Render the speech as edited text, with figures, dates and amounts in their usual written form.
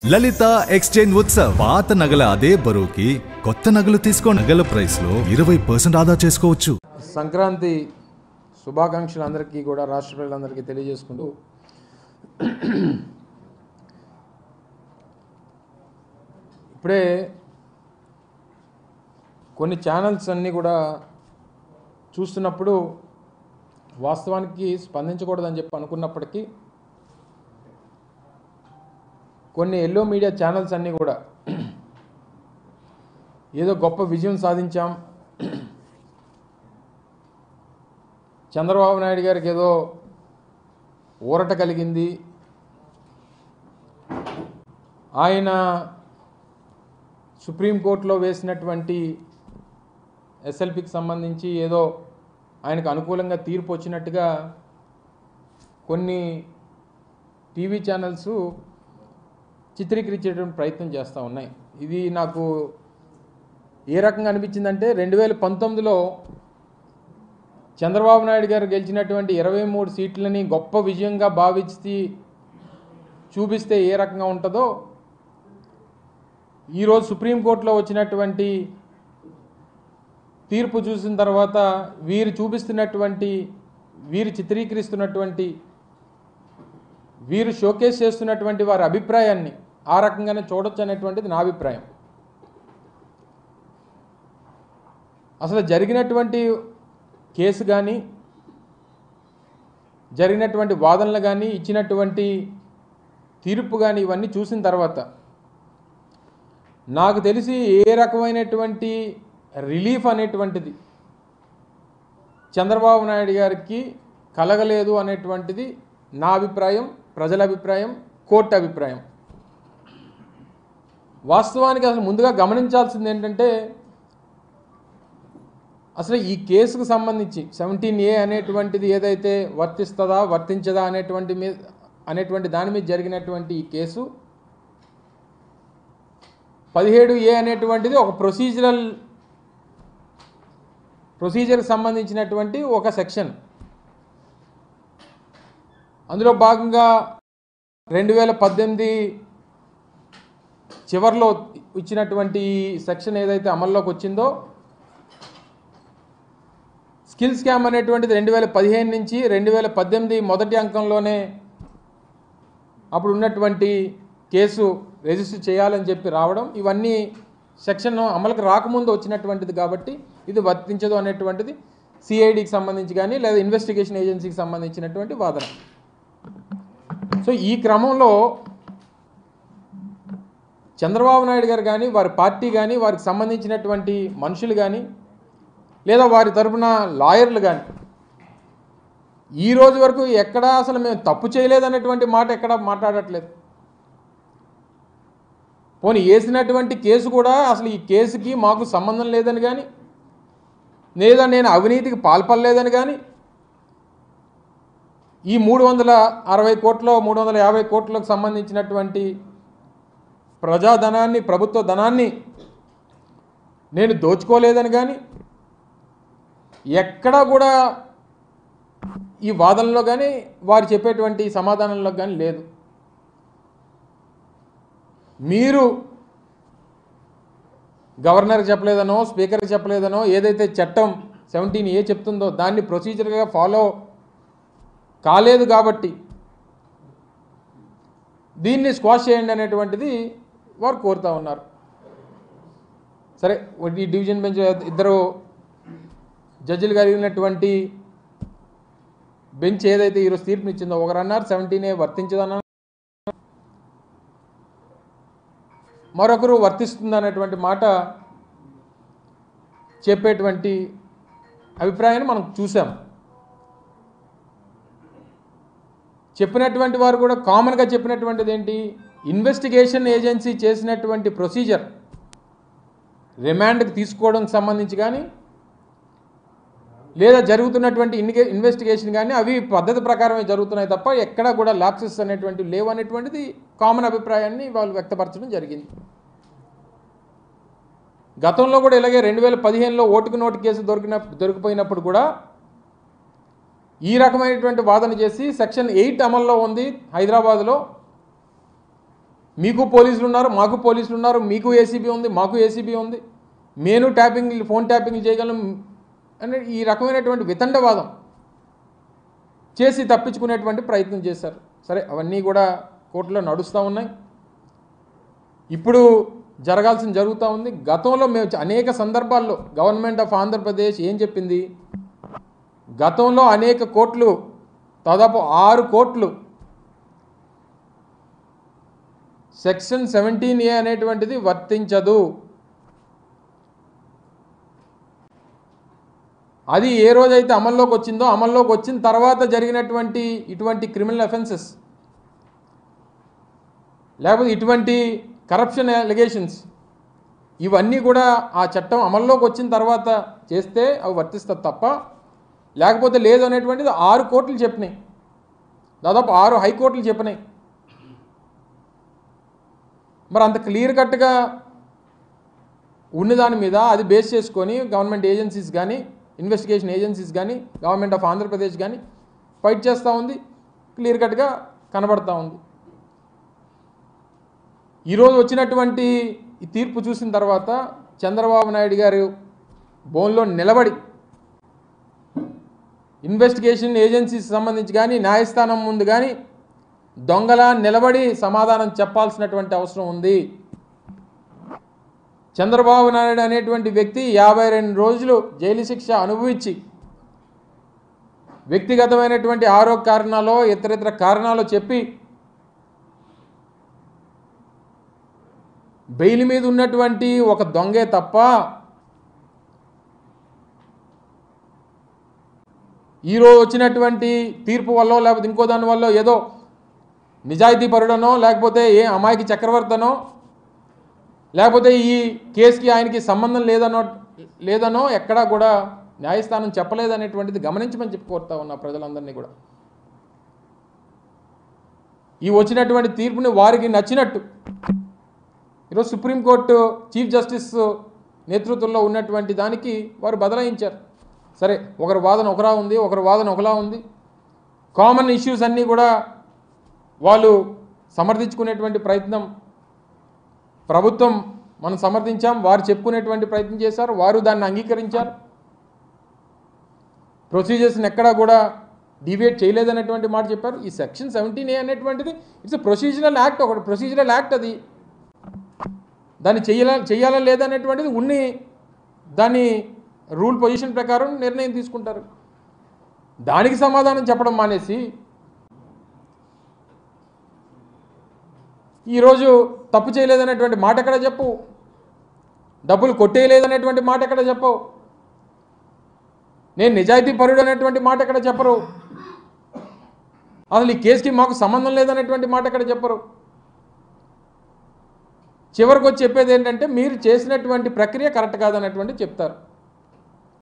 లలిత exchange Utsav పాత నగల అదే బరువుకి కొత్త నగలు తీసుకో నగల ప్రైస్ లో 20% ఆదా చేసుకోవచ్చు. సంక్రాంతి శుభాకాంక్షలు అందరికీ కూడా రాష్ట్ర ప్రజలందరికీ తెలియజేసుకుంటూ ఇప్పుడే కొన్ని ఛానల్స్ అన్నీ కూడా చూస్తున్నప్పుడు వాస్తవానికి స్పందించకూడదని చెప్పి అనుకున్నప్పటికీ కొన్ని ఎల్లో మీడియా ఛానల్స్ అన్నీ కూడా ఏదో గొప్ప విజయం సాధించాం, చంద్రబాబు నాయుడు గారికి ఏదో ఊరట కలిగింది, ఆయన సుప్రీంకోర్టులో వేసినటువంటి ఎస్ఎల్పికి సంబంధించి ఏదో ఆయనకు అనుకూలంగా తీర్పు వచ్చినట్టుగా కొన్ని టీవీ ఛానల్స్ చిత్రీకరించేటువంటి ప్రయత్నం చేస్తూ ఉన్నాయి. ఇది నాకు ఏ రకంగా అనిపించిందంటే 2019లో చంద్రబాబు నాయుడు గారు గెలిచినటువంటి 23 సీట్లని గొప్ప విజయంగా భావించి చూపిస్తే ఏ రకంగా ఉంటుందో ఈరోజు సుప్రీంకోర్టులో వచ్చినటువంటి తీర్పు చూసిన తర్వాత వీరు చూపిస్తున్నటువంటి, వీరు చిత్రీకరిస్తున్నటువంటి, వీరు షోకేస్ చేస్తున్నటువంటి వారి అభిప్రాయాన్ని ఆ రకంగానే చూడొచ్చు అనేటువంటిది నా అభిప్రాయం. అసలు జరిగినటువంటి కేసు కానీ, జరిగినటువంటి వాదనలు కానీ, ఇచ్చినటువంటి తీర్పు కానీ ఇవన్నీ చూసిన తర్వాత నాకు తెలిసి ఏ రకమైనటువంటి రిలీఫ్ అనేటువంటిది చంద్రబాబు నాయుడు గారికి కలగలేదు అనేటువంటిది నా అభిప్రాయం, ప్రజల అభిప్రాయం, కోర్టు అభిప్రాయం. వాస్తవానికి అసలు ముందుగా గమనించాల్సింది ఏంటంటే అసలు ఈ కేసుకు సంబంధించి 17A అనేటువంటిది ఏదైతే వర్తిస్తుందా వర్తించదా అనేటువంటి దాని మీద జరిగినటువంటి ఈ కేసు 17A అనేటువంటిది ఒక ప్రొసీజర్కి సంబంధించినటువంటి ఒక సెక్షన్. అందులో భాగంగా 2018 చివరిలో ఇచ్చినటువంటి సెక్షన్ ఏదైతే అమల్లోకి వచ్చిందో, స్కిల్ స్కామ్ అనేటువంటిది 2015 నుంచి 2018 మొదటి అంకంలోనే అప్పుడు ఉన్నటువంటి కేసు రిజిస్టర్ చేయాలని చెప్పి రావడం, ఇవన్నీ సెక్షన్ అమలుకు రాకముందు వచ్చినటువంటిది కాబట్టి ఇది వర్తించదు అనేటువంటిది సిఐడికి సంబంధించి కానీ లేదా ఇన్వెస్టిగేషన్ ఏజెన్సీకి సంబంధించినటువంటి వాదన. సో ఈ క్రమంలో చంద్రబాబు నాయుడు గారు కానీ, వారి పార్టీ కానీ, వారికి సంబంధించినటువంటి మనుషులు కానీ లేదా వారి తరపున లాయర్లు కానీ ఈ రోజు వరకు ఎక్కడా అసలు మేము తప్పు చేయలేదనేటువంటి మాట ఎక్కడా మాట్లాడట్లేదు. పోనీ వేసినటువంటి కేసు కూడా అసలు ఈ కేసుకి మాకు సంబంధం లేదని కానీ, లేదా నేను అవినీతికి పాల్పడలేదని కానీ, ఈ 360 కోట్లు 350 కోట్లకు సంబంధించినటువంటి ప్రజాధనాన్ని, ప్రభుత్వ ధనాన్ని నేను దోచుకోలేదని కానీ ఎక్కడా కూడా ఈ వాదనలో కానీ వారు చెప్పేటువంటి సమాధానంలో కానీ లేదు. మీరు గవర్నర్కి చెప్పలేదనో, స్పీకర్కి చెప్పలేదనో, ఏదైతే చట్టం 17A చెప్తుందో దాన్ని ప్రొసీజర్గా ఫాలో కాలేదు కాబట్టి దీన్ని స్క్వాష్ చేయండి అనేటువంటిది వారు కోరుతూ ఉన్నారు. సరే, ఈ డివిజన్ బెంచ్ ఇద్దరు జడ్జిలు కలిగినటువంటి బెంచ్ ఏదైతే ఈరోజు తీర్పునిచ్చిందో, ఒకరు అన్నారు 17A వర్తించదన్నారు, మరొకరు వర్తిస్తుంది అనేటువంటి మాట చెప్పేటువంటి అభిప్రాయాన్ని మనం చూసాం. చెప్పినటువంటి వారు కూడా కామన్గా చెప్పినటువంటిది ఏంటి, ఇన్వెస్టిగేషన్ ఏజెన్సీ చేసినటువంటి ప్రొసీజర్ రిమాండ్కి తీసుకోవడానికి సంబంధించి కానీ లేదా జరుగుతున్నటువంటి ఇన్వెస్టిగేషన్ కానీ అవి పద్ధతి ప్రకారమే జరుగుతున్నాయి తప్ప ఎక్కడా కూడా ల్యాప్సెస్ అనేటువంటివి లేవు అనేటువంటిది కామన్ అభిప్రాయాన్ని వాళ్ళు వ్యక్తపరచడం జరిగింది. గతంలో కూడా ఇలాగే 2015లో ఓటుకు నోటు కేసు దొరికిపోయినప్పుడు కూడా ఈ రకమైనటువంటి వాదన చేసి సెక్షన్ 8 అమల్లో ఉంది హైదరాబాద్లో, మీకు పోలీసులు ఉన్నారు, మాకు పోలీసులు ఉన్నారు, మీకు ఏసీబీ ఉంది, మాకు ఏసీబీ ఉంది, నేను ట్యాపింగ్ ఫోన్ ట్యాపింగ్ చేయగలం అని ఈ రకమైనటువంటి వితండవాదం చేసి తప్పించుకునేటువంటి ప్రయత్నం చేశారు. సరే, అవన్నీ కూడా కోర్టులో నడుస్తూ ఉన్నాయి. ఇప్పుడు జరగాల్సింది జరుగుతూ ఉంది. గతంలో మేము అనేక సందర్భాల్లో గవర్నమెంట్ ఆఫ్ ఆంధ్రప్రదేశ్ ఏం చెప్పింది, గతంలో అనేక కోర్టులు, దాదాపు 6 కోర్టులు సెక్షన్ 17A అనేటువంటిది వర్తించదు, అది ఏ రోజైతే అమల్లోకి వచ్చిందో అమల్లోకి వచ్చిన తర్వాత జరిగినటువంటి ఇటువంటి క్రిమినల్ అఫెన్సెస్ లేకపోతే ఇటువంటి కరప్షన్ అలిగేషన్స్ ఇవన్నీ కూడా ఆ చట్టం అమల్లోకి వచ్చిన తర్వాత చేస్తే అవి వర్తిస్తుంది తప్ప లేకపోతే లేదు అనేటువంటిది 6 కోర్టులు చెప్పినాయి, దాదాపు 6 హైకోర్టులు చెప్పినాయి. మరి అంత క్లియర్ కట్గా ఉన్నదాని మీద అది బేస్ చేసుకొని గవర్నమెంట్ ఏజెన్సీస్ కానీ ఇన్వెస్టిగేషన్ ఏజెన్సీస్ కానీ గవర్నమెంట్ ఆఫ్ ఆంధ్రప్రదేశ్ కానీ ఫైట్ చేస్తూ ఉంది, క్లియర్ కట్గా కనబడతా ఉంది. ఈరోజు వచ్చినటువంటి ఈ తీర్పు చూసిన తర్వాత చంద్రబాబు నాయుడు గారు బోన్లో నిలబడి ఇన్వెస్టిగేషన్ ఏజెన్సీస్ సంబంధించి కానీ న్యాయస్థానం ముందు కానీ దొంగలా నిలబడి సమాధానం చెప్పాల్సినటువంటి అవసరం ఉంది. చంద్రబాబు నాయుడు అనేటువంటి వ్యక్తి 52 రోజులు జైలు శిక్ష అనుభవించి వ్యక్తిగతమైనటువంటి ఆరోగ్య కారణాలు ఇతరితర కారణాలు చెప్పి బెయిల్ మీద ఉన్నటువంటి ఒక దొంగే తప్ప ఈరోజు వచ్చినటువంటి తీర్పు వల్ల లేకపోతే ఇంకో దాని వల్ల ఏదో నిజాయితీ పరుడనో లేకపోతే ఏ అమాయకి చక్రవర్తనో లేకపోతే ఈ కేసుకి ఆయనకి సంబంధం లేదనో ఎక్కడా కూడా న్యాయస్థానం చెప్పలేదనేటువంటిది గమనించమని చెప్పి కోరుతా ఉన్నా ప్రజలందరినీ కూడా. ఈ వచ్చినటువంటి తీర్పుని వారికి నచ్చినట్టు ఈరోజు సుప్రీంకోర్టు చీఫ్ జస్టిస్ నేతృత్వంలో ఉన్నటువంటి దానికి వారు బదలాయించారు. సరే, ఒకరి వాదన ఒకలా ఉంది, ఒకరి వాదన ఒకలా ఉంది. కామన్ ఇష్యూస్ అన్నీ కూడా వాళ్ళు సమర్థించుకునేటువంటి ప్రయత్నం ప్రభుత్వం మనం సమర్థించాం, వారు చెప్పుకునేటువంటి ప్రయత్నం చేశారు, వారు దాన్ని అంగీకరించారు. ప్రొసీజర్స్ని ఎక్కడా కూడా డివియేట్ చేయలేదనేటువంటి మాట చెప్పారు. ఈ సెక్షన్ 17A అనేటువంటిది ఇట్స్ ఎ ప్రొసీజరల్ యాక్ట్, ఒకటి ప్రొసీజరల్ యాక్ట్. అది దాన్ని చెయ్యాలా లేదనేటువంటిది ఉన్ని దాన్ని రూల్ పొజిషన్ ప్రకారం నిర్ణయం తీసుకుంటారు. దానికి సమాధానం చెప్పడం మానేసి ఈరోజు తప్పు చేయలేదనేటువంటి మాట ఎక్కడ చెప్పు, డబ్బులు కొట్టేయలేదనేటువంటి మాట ఎక్కడ చెప్పవు, నేను నిజాయితీ పరుడు అనేటువంటి మాట ఎక్కడ చెప్పరు, అసలు ఈ కేసుకి మాకు సంబంధం లేదనేటువంటి మాట ఎక్కడ చెప్పరు. చివరికి వచ్చి చెప్పేది ఏంటంటే మీరు చేసినటువంటి ప్రక్రియ కరెక్ట్ కాదనేటువంటి చెప్తారు.